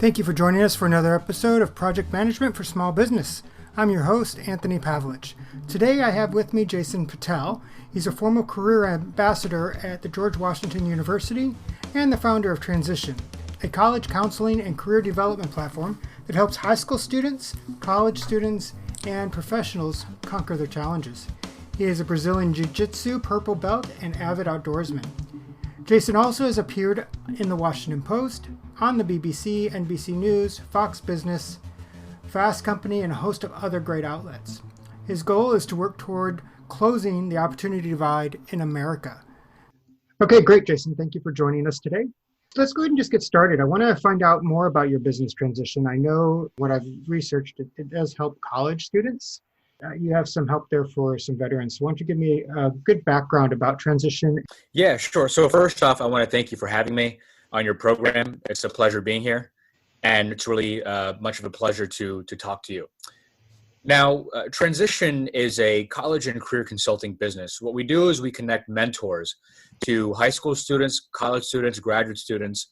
Thank you for joining us for another episode of Project Management for Small Business. I'm your host, Anthony Pavelich. Today I have with me Jason Patel. He's a former career ambassador at the George Washington University and the founder of Transizion, a college counseling and career development platform that helps high school students, college students, and professionals conquer their challenges. He is a Brazilian Jiu-Jitsu purple belt and avid outdoorsman. Jason also has appeared in the Washington Post, on the BBC, NBC News, Fox Business, Fast Company, and a host of other great outlets. His goal is to work toward closing the opportunity divide in America. Okay, great, Jason. Thank you for joining us today. Let's go ahead and just get started. I want to find out more about your business transition. I know what I've researched, it does help college students. You have some help there for some veterans. So why don't you give me a good background about Transizion? Yeah, sure. So first off, I want to thank you for having me on your program. It's a pleasure being here, and it's really much of a pleasure to talk to you. Now, Transizion is a college and career consulting business. What we do is we connect mentors to high school students, college students, graduate students,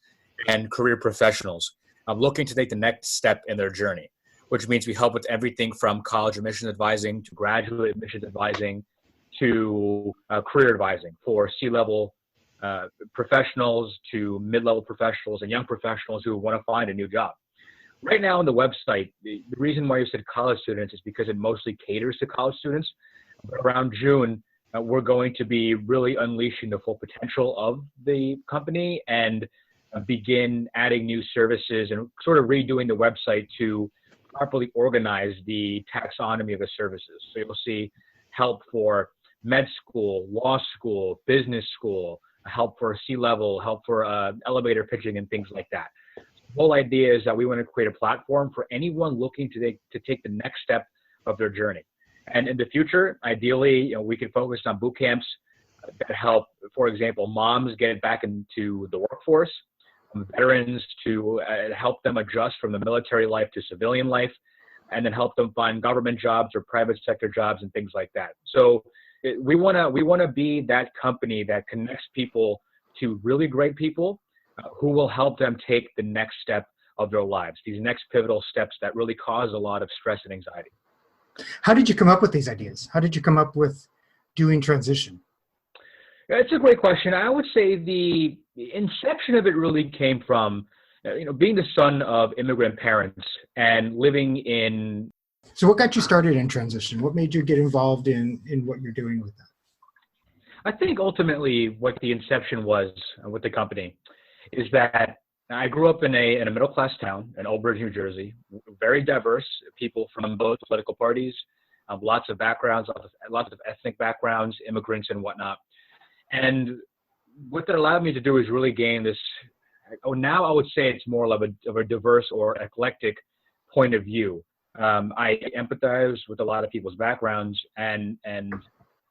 and career professionals looking to take the next step in their journey, which means we help with everything from college admissions advising to graduate admissions advising to career advising for C-level professionals to mid-level professionals and young professionals who want to find a new job. Right now on the website, the reason why you said college students is because it mostly caters to college students. But around June, we're going to be really unleashing the full potential of the company and begin adding new services and sort of redoing the website to properly organize the taxonomy of the services. So you'll see help for med school, law school, business school, help for C-level, help for elevator pitching and things like that. The whole idea is that we want to create a platform for anyone looking to take the next step of their journey. And in the future, ideally, we can focus on boot camps that help, for example, moms get back into the workforce, veterans to help them adjust from the military life to civilian life, and then help them find government jobs or private sector jobs and things like that. So we want to be that company that connects people to really great people who will help them take the next step of their lives, these next pivotal steps that really cause a lot of stress and anxiety. How did you come up with these ideas? How did you come up with doing Transizion? It's a great question. I would say the inception of it really came from, being the son of immigrant parents and living in. So what got you started in Transizion? What made you get involved in what you're doing with that? I think ultimately what the inception was with the company is that I grew up in a middle-class town in Old Bridge, New Jersey, very diverse, people from both political parties, lots of backgrounds, lots of ethnic backgrounds, immigrants and whatnot. And what that allowed me to do is really gain this, now I would say it's more of a diverse or eclectic point of view. I empathize with a lot of people's backgrounds. And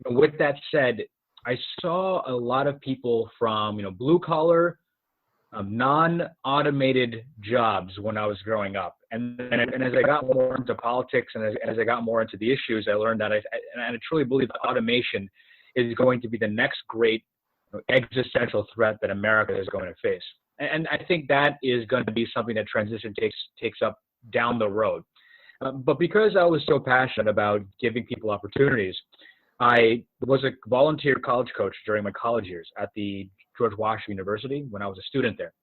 with that said, I saw a lot of people from, blue collar, non-automated jobs when I was growing up. And as I got more into politics and as I got more into the issues, I learned that I truly believe that automation is going to be the next great existential threat that America is going to face. And I think that is going to be something that Transizion takes up down the road. But because I was so passionate about giving people opportunities, I was a volunteer college coach during my college years at the George Washington University when I was a student there.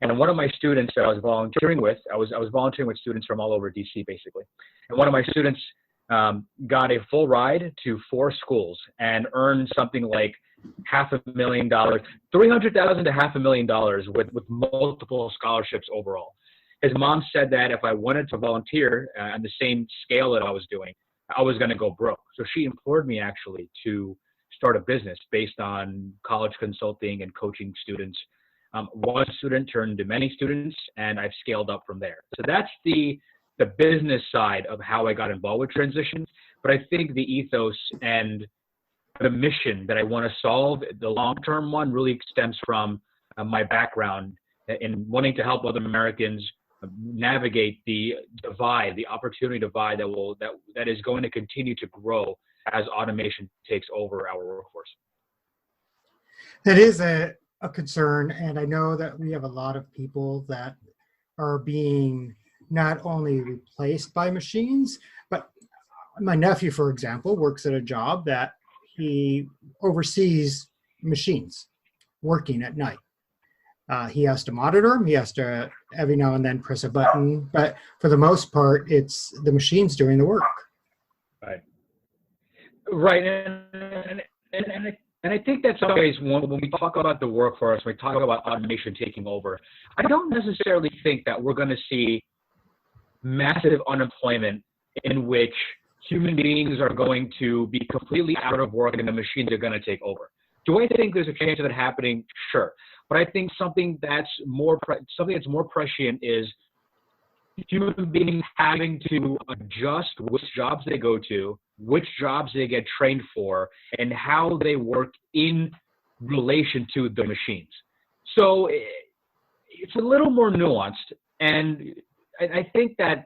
And one of my students that I was volunteering with, I was volunteering with students from all over DC basically. And one of my students got a full ride to 4 schools and earned something like $500,000, $300,000 to $500,000 with multiple scholarships overall. His mom said that if I wanted to volunteer on the same scale that I was doing, I was going to go broke. So she implored me actually to start a business based on college consulting and coaching students. One student turned to many students, and I've scaled up from there. So that's the business side of how I got involved with Transizion. But I think the ethos and the mission that I want to solve, the long-term one, really stems from my background in wanting to help other Americans navigate the divide, the opportunity divide that is going to continue to grow as automation takes over our workforce. That is a concern, and I know that we have a lot of people that are being not only replaced by machines, but my nephew, for example, works at a job that he oversees machines working at night. He has to monitor them. He has to every now and then press a button, but for the most part, it's the machines doing the work. Right. Right. And I think that's always when we talk about the workforce, we talk about automation taking over. I don't necessarily think that we're going to see massive unemployment in which human beings are going to be completely out of work and the machines are going to take over. Do I think there's a chance of that happening? Sure. But I think something that's more prescient is human beings having to adjust which jobs they go to, which jobs they get trained for, and how they work in relation to the machines. So it's a little more nuanced, and I think that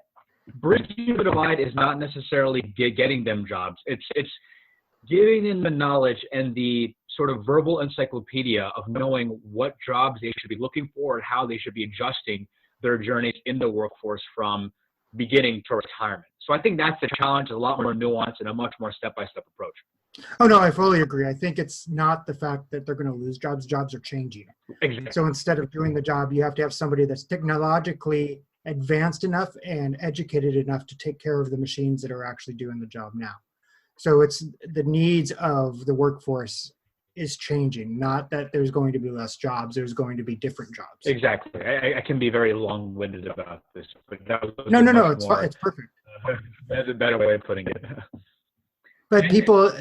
bridging the divide is not necessarily getting them jobs. It's giving them the knowledge and the sort of verbal encyclopedia of knowing what jobs they should be looking for and how they should be adjusting their journeys in the workforce from beginning to retirement. So I think that's the challenge, a lot more nuanced and a much more step-by-step approach. Oh, no, I fully agree. I think it's not the fact that they're going to lose jobs. Jobs are changing. Exactly. So instead of doing the job, you have to have somebody that's technologically advanced enough and educated enough to take care of the machines that are actually doing the job now. So it's the needs of the workforce is changing, not that there's going to be less jobs, there's going to be different jobs. Exactly. I can be very long-winded about this, but that was no, it's perfect. That's a better way of putting it. But people,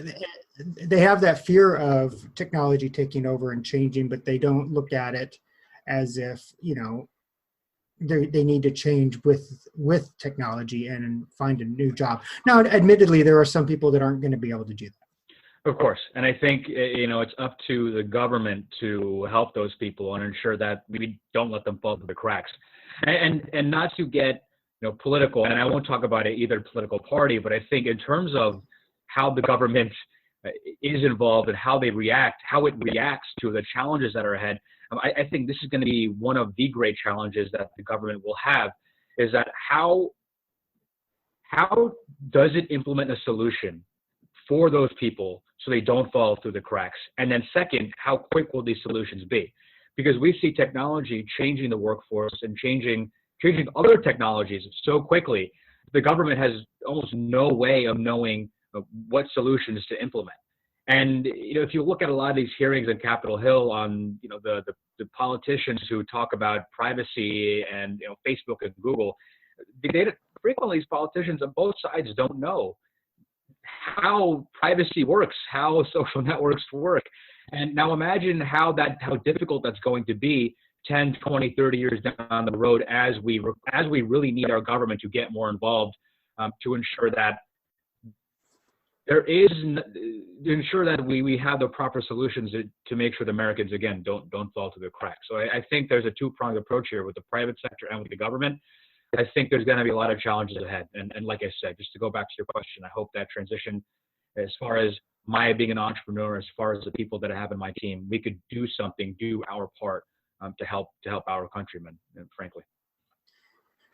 they have that fear of technology taking over and changing, but they don't look at it as if, they need to change with technology and find a new job. Now, admittedly, there are some people that aren't going to be able to do that. Of course. And I think, it's up to the government to help those people and ensure that we don't let them fall through the cracks. And not to get, political, and I won't talk about either political party, but I think in terms of how the government is involved and how it reacts to the challenges that are ahead, I think this is going to be one of the great challenges that the government will have, is that how does it implement a solution for those people so they don't fall through the cracks? And then second, how quick will these solutions be? Because we see technology changing the workforce and changing other technologies so quickly, the government has almost no way of knowing what solutions to implement. And if you look at a lot of these hearings on Capitol Hill on the politicians who talk about privacy and Facebook and Google, frequently these politicians on both sides don't know how privacy works, how social networks work. And now imagine how difficult that's going to be 10, 20, 30 years down the road as we really need our government to get more involved to ensure that we have the proper solutions to make sure the Americans, again, don't fall through the cracks. So I think there's a two-pronged approach here with the private sector and with the government. I think there's going to be a lot of challenges ahead. And like I said, just to go back to your question, I hope that transition, as far as my being an entrepreneur, as far as the people that I have in my team, we could do our part to help our countrymen, frankly.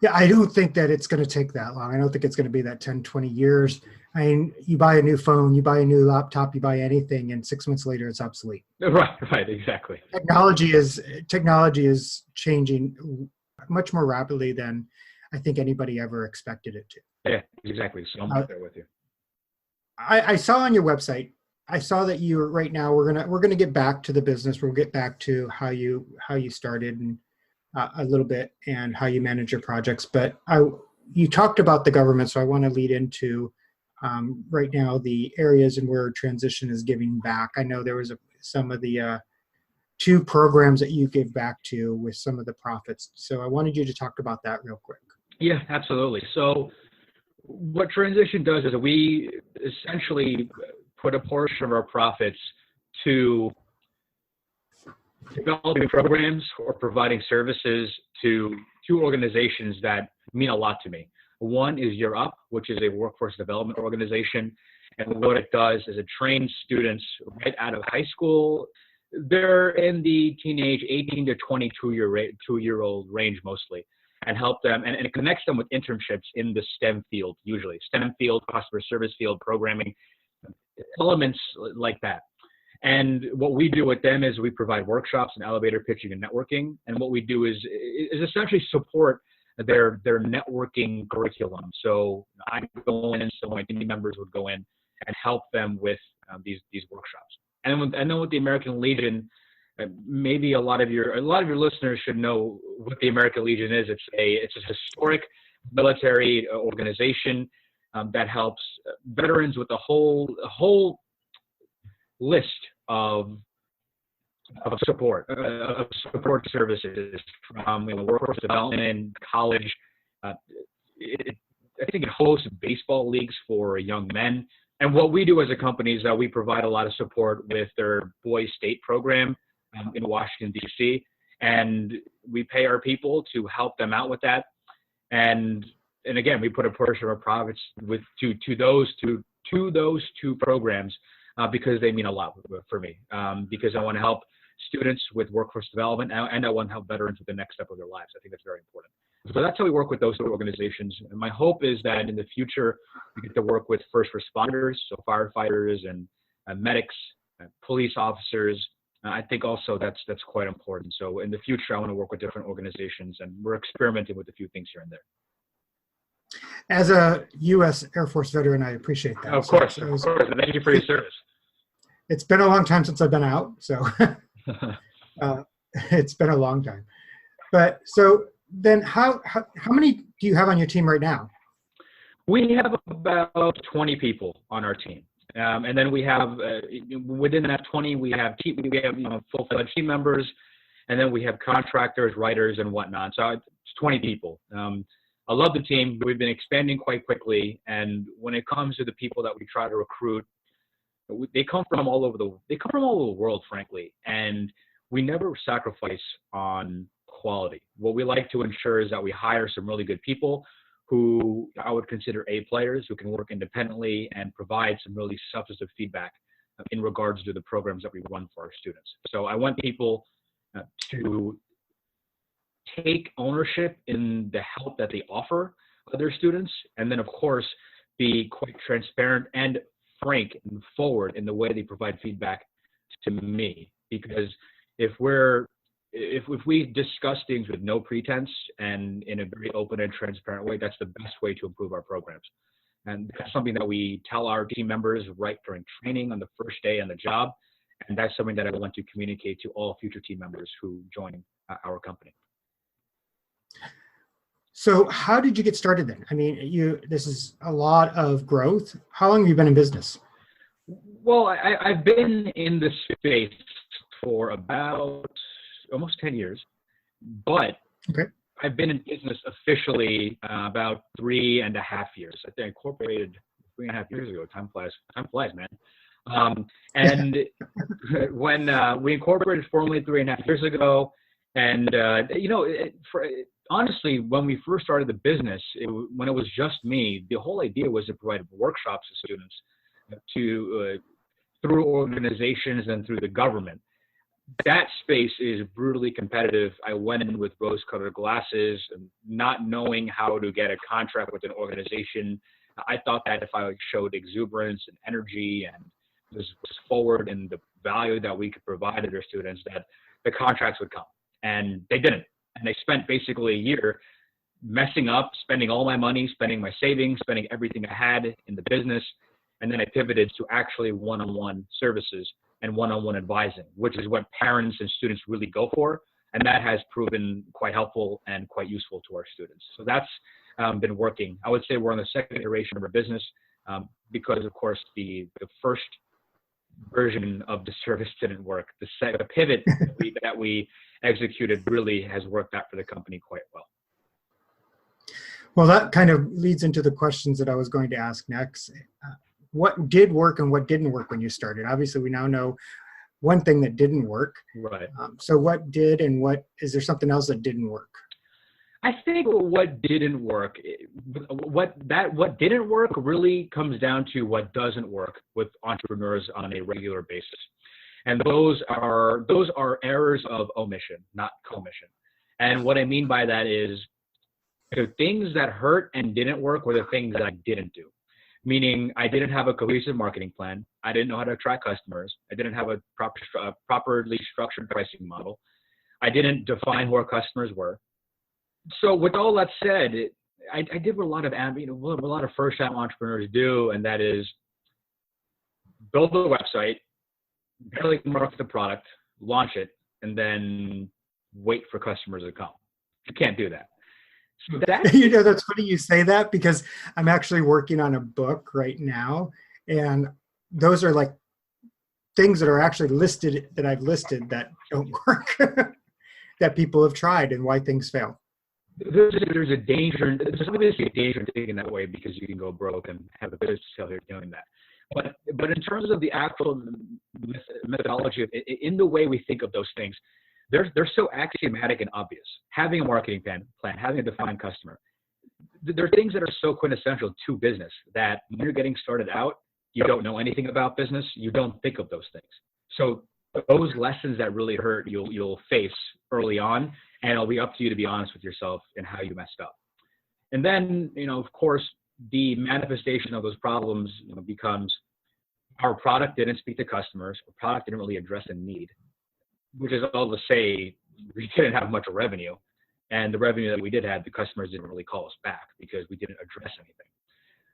Yeah, I don't think that it's going to take that long. I don't think it's going to be that 10, 20 years. I mean, you buy a new phone, you buy a new laptop, you buy anything, and 6 months later it's obsolete. Right, exactly. Technology is changing much more rapidly than I think anybody ever expected it to. Yeah, exactly. So I'm right there with you. I saw on your website, I saw that you right now we're gonna get back to the business. We'll get back to how you started and a little bit and how you manage your projects. But you talked about the government, so I want to lead into right now the areas and where Transizion is giving back. I know there was some of the 2 programs that you gave back to with some of the profits. So I wanted you to talk about that real quick. Yeah, absolutely. So what Transizion does is we essentially put a portion of our profits to developing programs or providing services to 2 organizations that mean a lot to me. One is Year Up, which is a workforce development organization. And what it does is it trains students right out of high school. They're in the teenage 18 to 22-year-old range mostly. and help them, and it connects them with internships in the STEM field, usually STEM field, customer service field, programming, elements like that. And what we do with them is we provide workshops and elevator pitching and networking. And what we do is essentially support their networking curriculum. So I go in, so my team members would go in and help them with these workshops. And then with the American Legion, maybe a lot of your listeners should know what the American Legion is. It's a historic military organization that helps veterans with a whole list of support services, from workforce development, college. I think it hosts baseball leagues for young men. And what we do as a company is that we provide a lot of support with their boys state program in Washington, D.C. And we pay our people to help them out with that. And again, we put a portion of our profits to those two programs because they mean a lot for me. Because I want to help students with workforce development, and I want to help veterans with the next step of their lives. I think that's very important. So that's how we work with those two organizations. And my hope is that in the future, we get to work with first responders, so firefighters and medics, police officers. I think also that's quite important. So in the future, I want to work with different organizations, and we're experimenting with a few things here and there. As a U.S. Air Force veteran, I appreciate that. Of course. Thank you for your service. It's been a long time since I've been out, so it's been a long time. But so then how many do you have on your team right now? We have about 20 people on our team. And then we have, within that 20, we have full-fledged team members, and then we have contractors, writers, and whatnot. So it's 20 people. I love the team. We've been expanding quite quickly, and when it comes to the people that we try to recruit, they come from all over the world, frankly, and we never sacrifice on quality. What we like to ensure is that we hire some really good people who I would consider A players, who can work independently and provide some really substantive feedback in regards to the programs that we run for our students. So I want people to take ownership in the help that they offer their students, and then of course be quite transparent and frank and forward in the way they provide feedback to me. Because if we discuss things with no pretense and in a very open and transparent way, that's the best way to improve our programs. And that's something that we tell our team members right during training on the first day on the job. And that's something that I want to communicate to all future team members who join our company. So how did you get started then? I mean, this is a lot of growth. How long have you been in business? Well, I've been in this space for about almost 10 years, but okay. I've been in business officially about 3.5 years. I think I incorporated 3.5 years ago. Time flies, man. And when we incorporated formally 3.5 years ago, and honestly, when we first started the business, when it was just me, the whole idea was to provide workshops to students through organizations and through the government. That space is brutally competitive. I went in with rose-colored glasses, not knowing how to get a contract with an organization. I thought that if I showed exuberance and energy and was forward in the value that we could provide to their students, that the contracts would come. And they didn't. And they spent basically a year messing up, spending all my money, spending my savings, spending everything I had in the business. And then I pivoted to actually one-on-one services and one-on-one advising, which is what parents and students really go for. And that has proven quite helpful and quite useful to our students. So that's been working. I would say we're on the second iteration of our business because, of course, the first version of the service didn't work. The pivot that we executed really has worked out for the company quite well. Well, that kind of leads into the questions that I was going to ask next. What did work and what didn't work when you started? Obviously, we now know one thing that didn't work. Right. So what did, and is there something else that didn't work? I think what didn't work really comes down to what doesn't work with entrepreneurs on a regular basis. And those are errors of omission, not commission. And what I mean by that is The things that hurt and didn't work were the things that I didn't do. Meaning I didn't have a cohesive marketing plan. I didn't know how to attract customers. I didn't have a properly structured pricing model. I didn't define who our customers were. So with all that said, I did what a lot of first-time entrepreneurs do, and that is build a website, barely market the product, launch it, and then wait for customers to come. You can't do that. So that that's funny you say that, because I'm actually working on a book right now, and those are like things that are actually listed, that I've listed, that don't work, that people have tried, and why things fail. There's obviously a danger in thinking that way, because you can go broke and have a business failure doing that. But in terms of the actual methodology, in the way we think of those things, they're so axiomatic and obvious. Having a marketing plan, having a defined customer, they're things that are so quintessential to business that when you're getting started out, you don't know anything about business, you don't think of those things. So those lessons that really hurt, you'll face early on, and it'll be up to you to be honest with yourself in how you messed up. And then, of course, the manifestation of those problems becomes our product didn't speak to customers, our product didn't really address a need, which is all to say we didn't have much revenue. And the revenue that we did have, the customers didn't really call us back because we didn't address anything.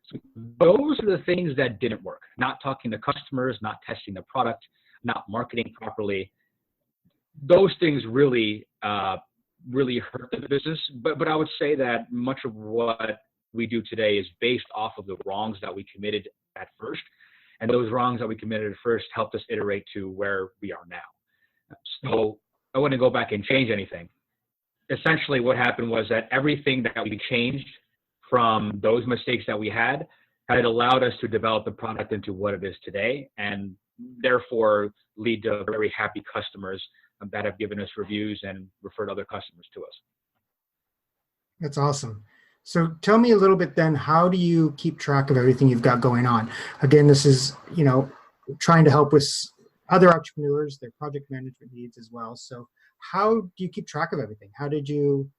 So those are the things that didn't work. Not talking to customers, not testing the product, not marketing properly. Those things really hurt the business. But I would say that much of what we do today is based off of the wrongs that we committed at first. And those wrongs that we committed at first helped us iterate to where we are now. So I wouldn't go back and change anything. Essentially what happened was that everything that we changed from those mistakes that we had allowed us to develop the product into what it is today, and therefore lead to very happy customers that have given us reviews and referred other customers to us. That's awesome. So tell me a little bit then, how do you keep track of everything you've got going on? Again, this is, trying to help with other entrepreneurs, their project management needs as well. So how do you keep track of everything? How did you,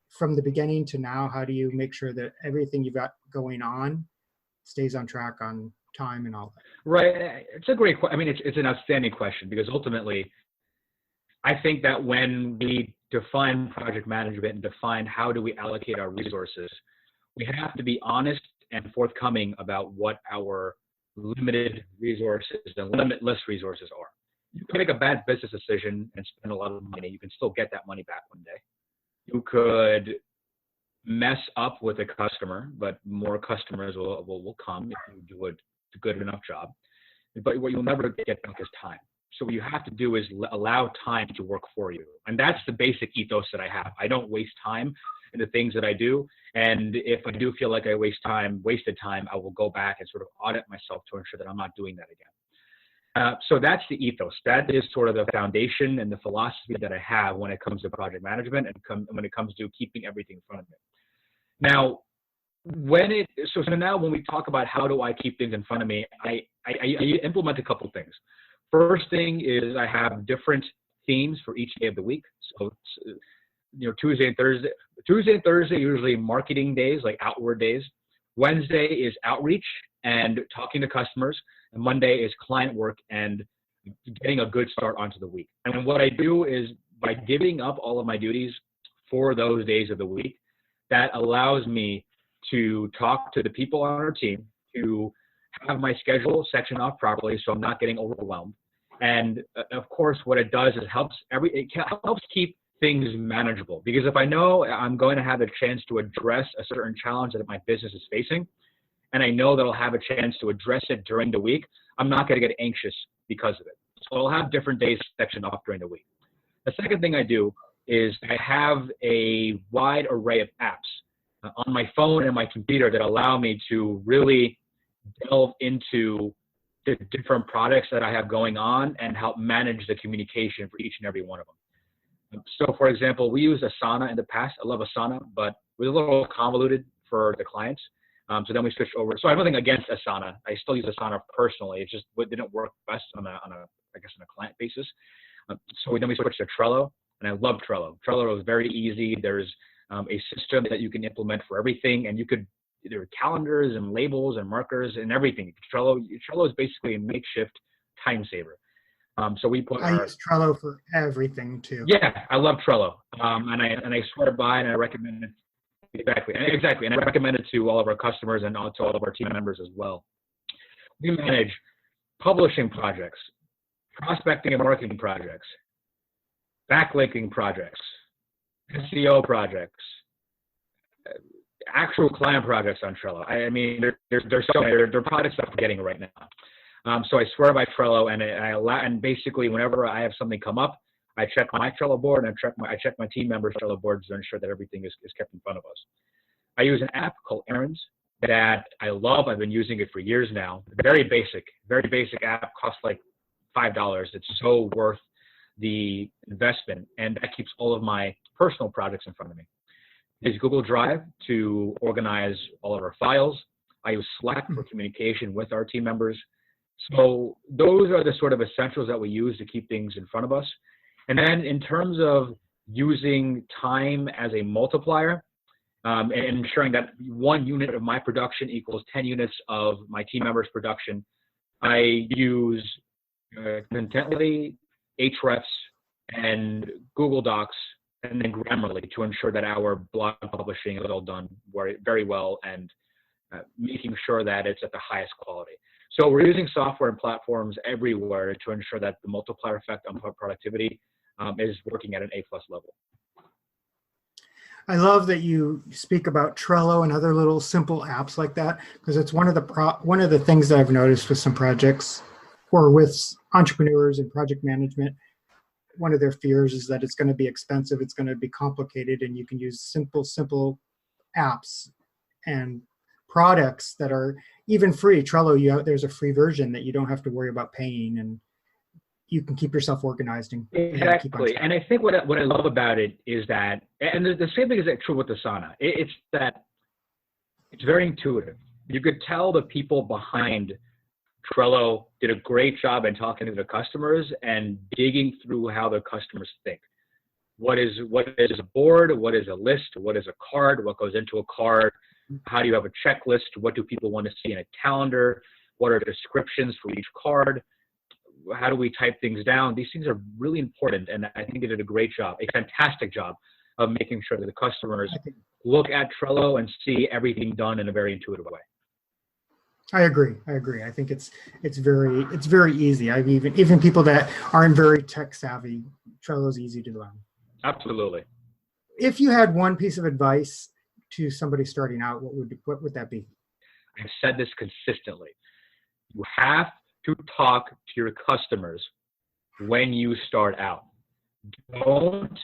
from the beginning to now, how do you make sure that everything you've got going on stays on track, on time, and all that? Right. It's a great question. I mean, it's an outstanding question, because ultimately, I think that when we define project management and define how do we allocate our resources, we have to be honest and forthcoming about what our limited resources and limitless resources are. You can make a bad business decision and spend a lot of money. You can still get that money back one day. You could mess up with a customer, but more customers will come if you do a good enough job. But what you'll never get back is time. So what you have to do is allow time to work for you. And that's the basic ethos that I have. I don't waste time in the things that I do. And if I do feel like I wasted time, I will go back and sort of audit myself to ensure that I'm not doing that again. So that's the ethos. That is sort of the foundation and the philosophy that I have when it comes to project management and when it comes to keeping everything in front of me. Now, so now when we talk about how do I keep things in front of me, I implement a couple things. First thing is I have different themes for each day of the week. So, Tuesday and Thursday usually marketing days, like outward days. Wednesday is outreach and talking to customers. And Monday is client work and getting a good start onto the week. And what I do is, by giving up all of my duties for those days of the week, that allows me to talk to the people on our team, to have my schedule sectioned off properly so I'm not getting overwhelmed. And of course, what it does is it helps keep things manageable. Because if I know I'm going to have a chance to address a certain challenge that my business is facing, and I know that I'll have a chance to address it during the week, I'm not going to get anxious because of it. So I'll have different days sectioned off during the week. The second thing I do is I have a wide array of apps on my phone and my computer that allow me to really delve into the different products that I have going on and help manage the communication for each and every one of them. So for example, we used Asana in the past. I love Asana, but it was a little convoluted for the clients. So then we switched over. So I have nothing against Asana. I still use Asana personally. It just didn't work best on a client basis. So then we switched to Trello, and I love Trello. Trello is very easy. There's a system that you can implement for everything. And you could, there are calendars and labels and markers and everything. Trello is basically a makeshift time saver. So we put I use Trello for everything too. Yeah, I love Trello. And I swear by it, and I recommend it. Exactly. And I recommend it to all of our customers and to all of our team members as well. We manage publishing projects, prospecting and marketing projects, backlinking projects, SEO projects, actual client projects on Trello. I mean, there's so many. There are products that I'm forgetting right now. So I swear by Trello, and basically whenever I have something come up, I check my Trello board and I check my team members' Trello boards to ensure that everything is kept in front of us. I use an app called Errands that I love. I've been using it for years now. Very basic app, costs like $5. It's so worth the investment, and that keeps all of my personal projects in front of me. I use Google Drive to organize all of our files. I use Slack for communication with our team members. So those are the sort of essentials that we use to keep things in front of us. And then in terms of using time as a multiplier, and ensuring that 1 unit of my production equals 10 units of my team members' production, I use Contently, Ahrefs, and Google Docs, and then Grammarly to ensure that our blog publishing is all done very well, and making sure that it's at the highest quality. So we're using software and platforms everywhere to ensure that the multiplier effect on productivity is working at an A+ level. I love that you speak about Trello and other little simple apps like that, because it's one of the things that I've noticed with some projects or with entrepreneurs and project management. One of their fears is that it's going to be expensive, it's going to be complicated, and you can use simple apps and products that are even free. Trello, there's a free version that you don't have to worry about paying, and you can keep yourself organized. Exactly. And I think what I love about it is that, and the same thing is true with Asana, it's that it's very intuitive. You could tell the people behind Trello did a great job in talking to the customers and digging through how the customers think. What is a board? What is a list? What is a card? What goes into a card? How do you have a checklist? What do people want to see in a calendar? What are descriptions for each card? How do we type things down? These things are really important, and I think they did a great job, a fantastic job of making sure that the customers look at Trello and see everything done in a very intuitive way. I agree. I think it's very easy. I've even people that aren't very tech savvy, Trello's easy to learn. Absolutely. If you had one piece of advice to somebody starting out, what would that be? I've said this consistently. You have to talk to your customers when you start out. Don't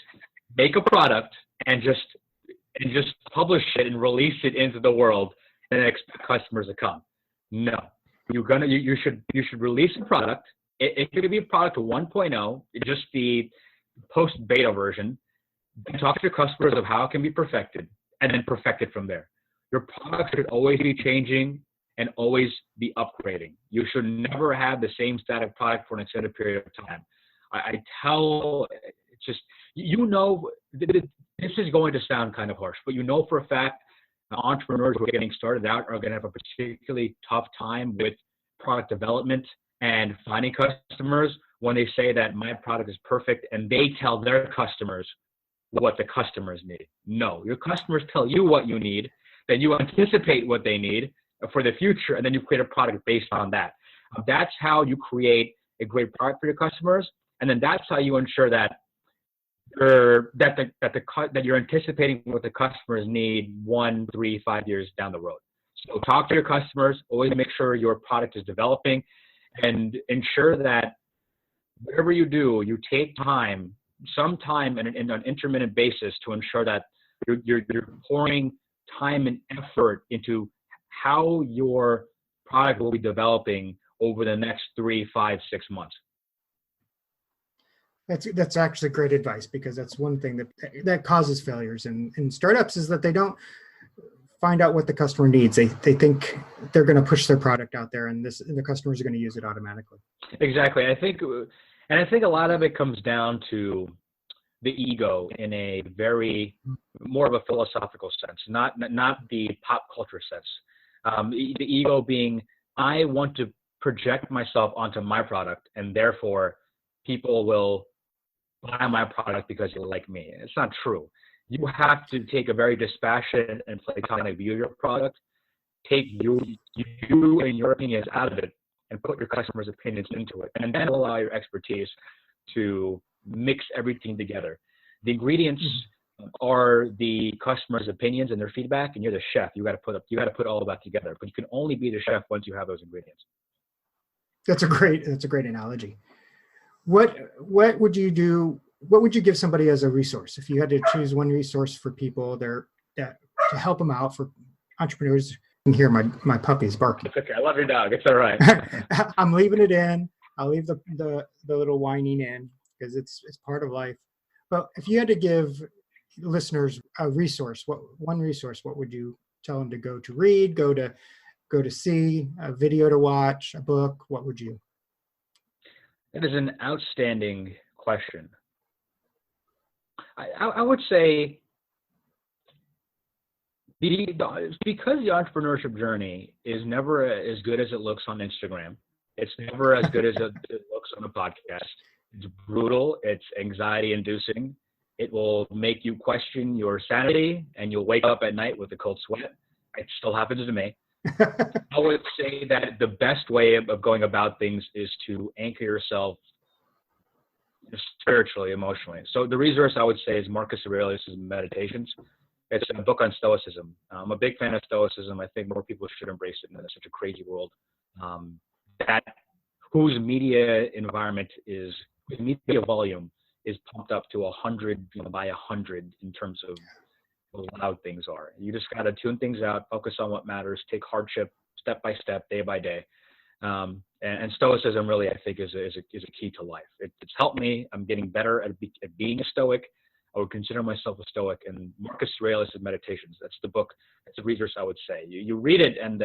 make a product and just publish it and release it into the world and expect customers to come. No, you should release a product. It could be a product 1.0, just the post beta version. Talk to your customers of how it can be perfected, and then perfect it from there. Your product should always be changing and always be upgrading. You should never have the same static product for an extended period of time. I tell, it's just, this is going to sound kind of harsh, but for a fact, entrepreneurs who are getting started out are going to have a particularly tough time with product development and finding customers when they say that my product is perfect and they tell their customers what the customers need. No, your customers tell you what you need, then you anticipate what they need for the future, and then you create a product based on that. That's how you create a great product for your customers, and then that's how you ensure that you're anticipating what the customers need 1, 3, 5 years down the road. So talk to your customers, always make sure your product is developing, and ensure that whatever you do, you take some time in an intermittent basis to ensure that you're pouring time and effort into how your product will be developing over the next 3, 5, 6 months. That's actually great advice, because that's one thing that causes failures in startups, is that they don't find out what the customer needs. They think they're going to push their product out there, and the customers are going to use it automatically. Exactly. I think a lot of it comes down to the ego in a very more of a philosophical sense, not the pop culture sense. The ego being, I want to project myself onto my product, and therefore people will buy my product because they like me. It's not true. You have to take a very dispassionate and platonic view of your product, take you and your opinions out of it, and put your customers' opinions into it, and then allow your expertise to mix everything together. The ingredients are the customers' opinions and their feedback, and you're the chef. You got to put all of that together. But you can only be the chef once you have those ingredients. That's a great analogy. What would you do? What would you give somebody as a resource if you had to choose one resource for people to help them out, for entrepreneurs? You can hear my puppies barking. It's okay. I love your dog. It's all right. I'm leaving it in. I'll leave the little whining in because it's part of life. But if you had to give listeners a resource, what would you tell them to go to read, go to see, a video to watch, a book? What would you? That is an outstanding question. I would say because the entrepreneurship journey is never as good as it looks on Instagram. It's never as good as it looks on a podcast. It's brutal. It's anxiety-inducing. It will make you question your sanity, and you'll wake up at night with a cold sweat. It still happens to me. I would say that the best way of going about things is to anchor yourself spiritually, emotionally. So the resource I would say is Marcus Aurelius' Meditations. It's a book on Stoicism. I'm a big fan of Stoicism. I think more people should embrace it in such a crazy world. Whose media environment media volume is pumped up to 100 by 100 in terms of how loud things are. You just got to tune things out, focus on what matters, take hardship step by step, day by day. And Stoicism really, I think, is a key to life. It's helped me. I'm getting better at being a Stoic. I would consider myself a Stoic. And Marcus Aurelius' Meditations, that's the book. That's the resource I would say. You read it, and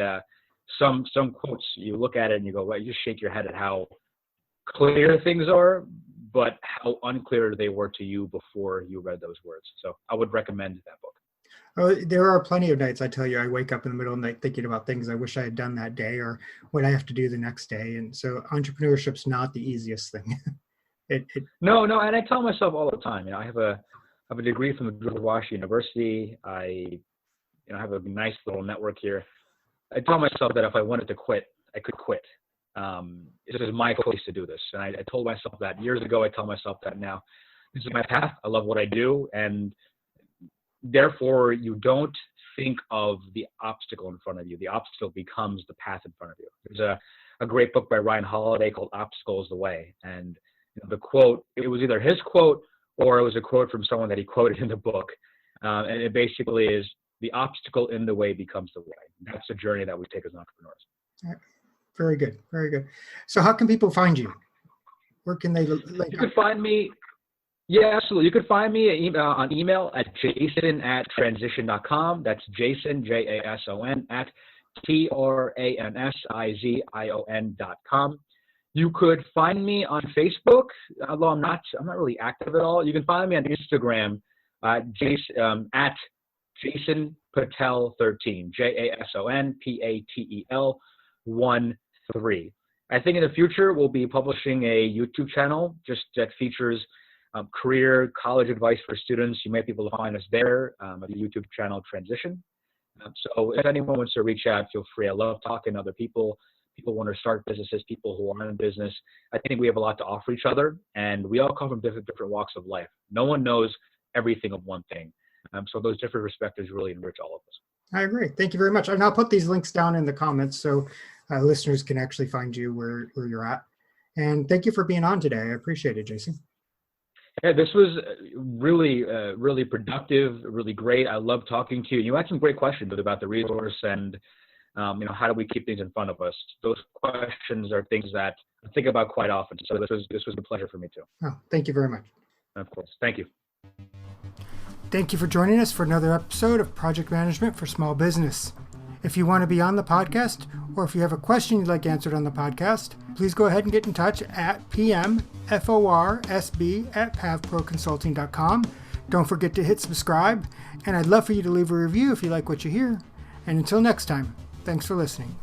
some quotes, you look at it and you go, well, you just shake your head at how clear things are, but how unclear they were to you before you read those words. So I would recommend that book. Oh, there are plenty of nights, I tell you, I wake up in the middle of the night thinking about things I wish I had done that day or what I have to do the next day. And so entrepreneurship's not the easiest thing. No, and I tell myself all the time, I have a degree from the George Washington University. I have a nice little network here. I tell myself that if I wanted to quit, I could quit. This is my place to do this. And I told myself that years ago. I tell myself that now. This is my path. I love what I do. And therefore, you don't think of the obstacle in front of you. The obstacle becomes the path in front of you. There's a great book by Ryan Holiday called Obstacle is the Way. And the quote, it was either his quote or it was a quote from someone that he quoted in the book. And it basically is, the obstacle in the way becomes the way. That's the journey that we take as entrepreneurs. Very good. Very good. So how can people find you? Where can they You can find me. Yeah, absolutely. You can find me on email at jason@transizion.com. That's Jason, Jason, at transizion.com. You could find me on Facebook, although I'm not really active at all. You can find me on Instagram at Jason Patel 13, Jason Patel 13. I think in the future we'll be publishing a YouTube channel just that features career college advice for students. You might be able to find us there at the YouTube channel Transizion. So if anyone wants to reach out, feel free. I love talking to other people. People want to start businesses, people who are in business. I think we have a lot to offer each other, and we all come from different walks of life. No one knows everything of one thing. So those different perspectives really enrich all of us. I agree. Thank you very much. And I'll put these links down in the comments so listeners can actually find you where you're at. And thank you for being on today. I appreciate it, Jason. Yeah, this was really productive, really great. I love talking to you. You had some great questions about the resource and how do we keep things in front of us? Those questions are things that I think about quite often. So this was a pleasure for me too. Oh, thank you very much. Of course. Thank you. Thank you for joining us for another episode of Project Management for Small Business. If you want to be on the podcast, or if you have a question you'd like answered on the podcast, please go ahead and get in touch at pmforsb@pavproconsulting.com. Don't forget to hit subscribe, and I'd love for you to leave a review if you like what you hear. And until next time, thanks for listening.